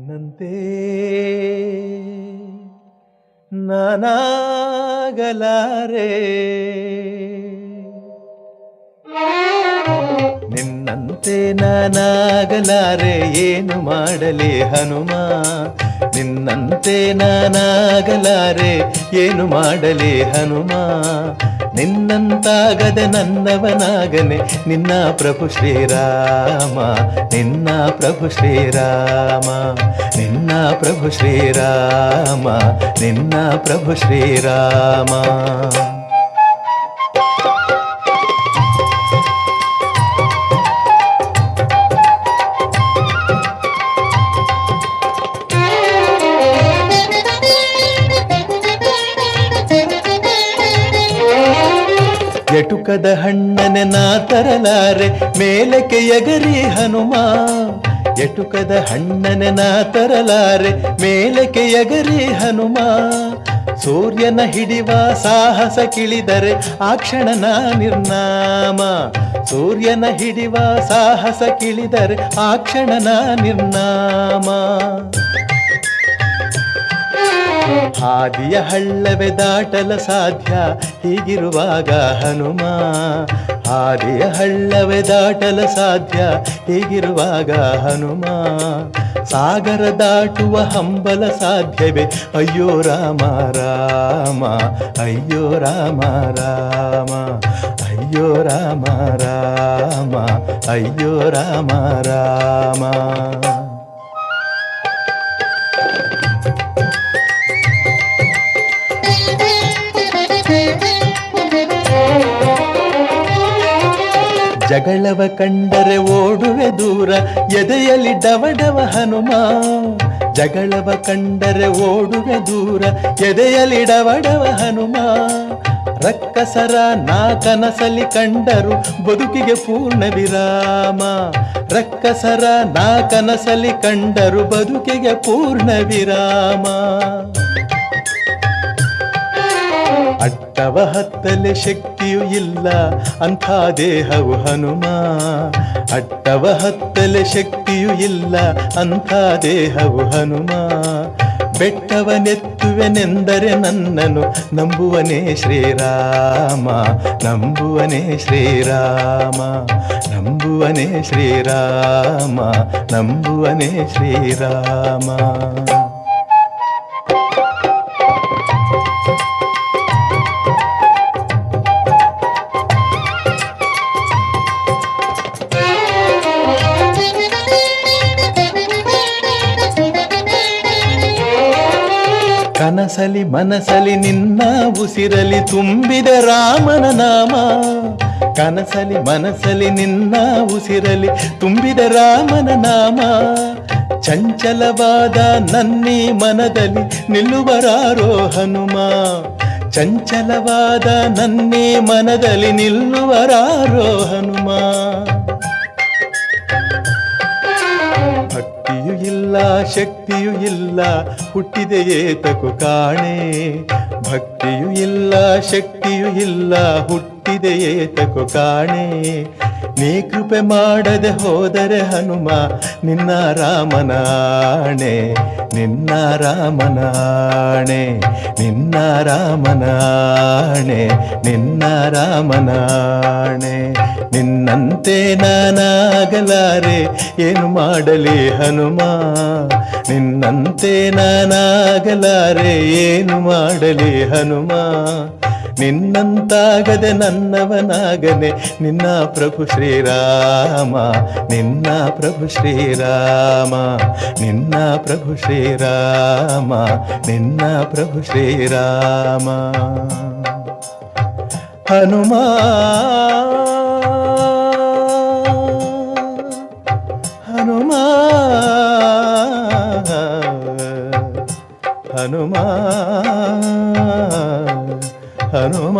ನಿನ್ನಂತೆ ನಾನಾಗಲಾರೆ, ನಿನ್ನಂತೆ ನಾನಾಗಲಾರೆ, ಏನು ಮಾಡಲಿ ಹನುಮ, ನಿನ್ನಂತೆ ನಾನಾಗಲಾರೆ, ಏನು ಮಾಡಲಿ ಹನುಮ, ನಿನ್ನಂತಾಗದೆ ನನ್ನವನಾಗನೆ ನಿನ್ನ ಪ್ರಭು ಶ್ರೀರಾಮ, ನಿನ್ನ ಪ್ರಭು ಶ್ರೀರಾಮ, ನಿನ್ನ ಪ್ರಭು ಶ್ರೀರಾಮ, ನಿನ್ನ ಪ್ರಭು ಶ್ರೀರಾಮ. ಎಟುಕದ ಹಣ್ಣನೆ ನಾ ತರಲಾರೆ, ಮೇಲಕ್ಕೆ ಎಗರಿ ಹನುಮ, ಎಟುಕದ ಹಣ್ಣನೆ ನಾ ತರಲಾರೆ, ಮೇಲಕ್ಕೆ ಎಗರಿ ಹನುಮ, ಸೂರ್ಯನ ಹಿಡಿವ ಸಾಹಸ ಕಿಳಿದರೆ ಆ ಕ್ಷಣನ ನಿರ್ನಾಮ, ಸೂರ್ಯನ ಹಿಡಿವ ಸಾಹಸ ಕಿಳಿದರೆ ಆ ಕ್ಷಣನ ನಿರ್ನಾಮ. ಹಾದಿಯ ಹಳ್ಳವೇ ದಾಟಲ ಸಾಧ್ಯ ಹೀಗಿರುವಾಗ ಹನುಮ, ಹಾದಿಯ ಹಳ್ಳವೇ ದಾಟಲ ಸಾಧ್ಯ ಹೀಗಿರುವಾಗ ಹನುಮ, ಸಾಗರ ದಾಟುವ ಹಂಬಲ ಸಾಧ್ಯವೇ ಅಯ್ಯೋ ರಾಮ ರಾಮ, ಅಯ್ಯೋ ರಾಮ ರಾಮ, ಅಯ್ಯೋ ರಾಮ ರಾಮ, ಅಯ್ಯೋ ರಾಮ ರಾಮ. ಜಗಳವ ಕಂಡರೆ ಓಡುವೆ ದೂರ, ಎದೆಯಲ್ಲಿ ಡವಡವ ಹನುಮ, ಜಗಳವ ಕಂಡರೆ ಓಡುವೆ ದೂರ, ಎದೆಯಲ್ಲಿ ಡವಡವ ಹನುಮ, ರಕ್ಕಸರ ನಾ ಕನಸಲಿ ಕಂಡರು ಬದುಕಿಗೆ ಪೂರ್ಣ ವಿರಾಮ, ರಕ್ಕಸರ ನಾ ಕನಸಲಿ ಕಂಡರು ಬದುಕಿಗೆ ಪೂರ್ಣ ವಿರಾಮ. ಅಟ್ಟವ ಹತ್ತಲೆ ಶಕ್ತಿಯೂ ಇಲ್ಲ ಅಂಥ ದೇಹವು ಹನುಮ, ಅಟ್ಟವ ಹತ್ತಲೆ ಶಕ್ತಿಯೂ ಇಲ್ಲ ಅಂಥ ದೇಹವು ಹನುಮ, ಬೆಟ್ಟವನೆತ್ತುವೆನೆಂದರೆ ನನ್ನನು ನಂಬುವನೇ ಶ್ರೀರಾಮ, ನಂಬುವನೇ ಶ್ರೀರಾಮ, ನಂಬುವನೇ ಶ್ರೀರಾಮ, ನಂಬುವನೇ ಶ್ರೀರಾಮ. ಕನಸಲಿ ಮನಸಲಿ ನಿನ್ನ ಉಸಿರಲಿ ತುಂಬಿದ ರಾಮನ ನಾಮ, ಕನಸಲಿ ಮನಸಲಿ ನಿನ್ನ ಉಸಿರಲಿ ತುಂಬಿದ ರಾಮನ ನಾಮ, ಚಂಚಲವಾದ ನನ್ನೀ ಮನದಲ್ಲಿ ನಿಲ್ಲುವರಾರೋ ಹನುಮ, ಚಂಚಲವಾದ ನನ್ನೀ ಮನದಲ್ಲಿ ನಿಲ್ಲುವರಾರೋ ಹನುಮ. ಭಕ್ತಿಯೂ ಇಲ್ಲ ಶಕ್ತಿಯೂ ಇಲ್ಲ ಹುಟ್ಟಿದೆಯೇತಕು ಕಾಣೆ, ಭಕ್ತಿಯೂ ಇಲ್ಲ ಶಕ್ತಿಯೂ ಇಲ್ಲ ಹುಟ್ಟಿದೆಯೇತಕು ಕಾಣೆ, ನೀ ಕೃಪೆ ಮಾಡದೆ ಹೋದರೆ ಹನುಮ ನಿನ್ನ ರಾಮನಾಣೆ, ನಿನ್ನ ರಾಮನಾಣೆ, ನಿನ್ನ ರಾಮನಾಣೆ, ನಿನ್ನ ರಾಮನಾಣೆ. ನಿನ್ನಂತೆ ನಾನಾಗಲಾರೆ, ಏನು ಮಾಡಲಿ ಹನುಮ, ನಿನ್ನಂತೆ ನಾನಾಗಲಾರೆ, ಏನು ಮಾಡಲಿ ಹನುಮ, ನಿನ್ನಂತಾಗದೆ ನನ್ನವನಾಗನೆ ನಿನ್ನ ಪ್ರಭು ಶ್ರೀರಾಮ, ನಿನ್ನ ಪ್ರಭು ಶ್ರೀರಾಮ, ನಿನ್ನ ಪ್ರಭು ಶ್ರೀರಾಮ, ನಿನ್ನ ಪ್ರಭು ಶ್ರೀರಾಮ. ಹನುಮ ಹನುಮ ಹನುಮ ಹನುಮ